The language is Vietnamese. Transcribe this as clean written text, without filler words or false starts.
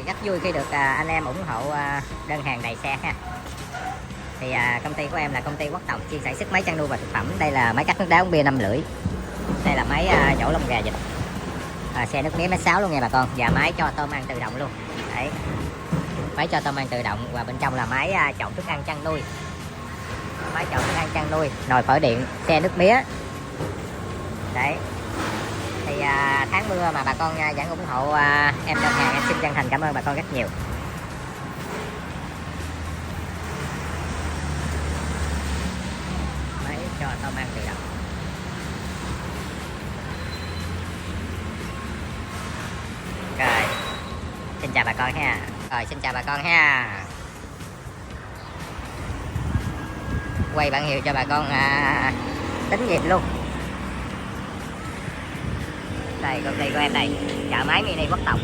rất vui khi được anh em ủng hộ đơn hàng đầy xe ha. Thì công ty của em là công ty Quốc Tòng, chuyên sản xuất máy chăn nuôi và thực phẩm. Đây là máy cắt nước đá uống bia 5 lưỡi. Đây là máy nhổ lông gà vịt, xe nước mía máy 6 luôn nha bà con, và máy cho tôm ăn tự động luôn. Đấy, máy cho tôm ăn tự động, và bên trong là máy trộn thức ăn chăn nuôi, máy trộn thức ăn chăn nuôi, nồi phở điện, xe nước mía. Đấy, thì tháng mưa mà bà con vẫn ủng hộ em đơn hàng, em xin chân thành cảm ơn bà con rất nhiều. Máy cho tôm ăn tự động. Rồi, xin chào bà con ha. Rồi, xin chào bà con ha. Quay bản hiệu cho bà con tính nhịp luôn. Đây, công ty của em đây, chợ máy mini Quốc Tòng.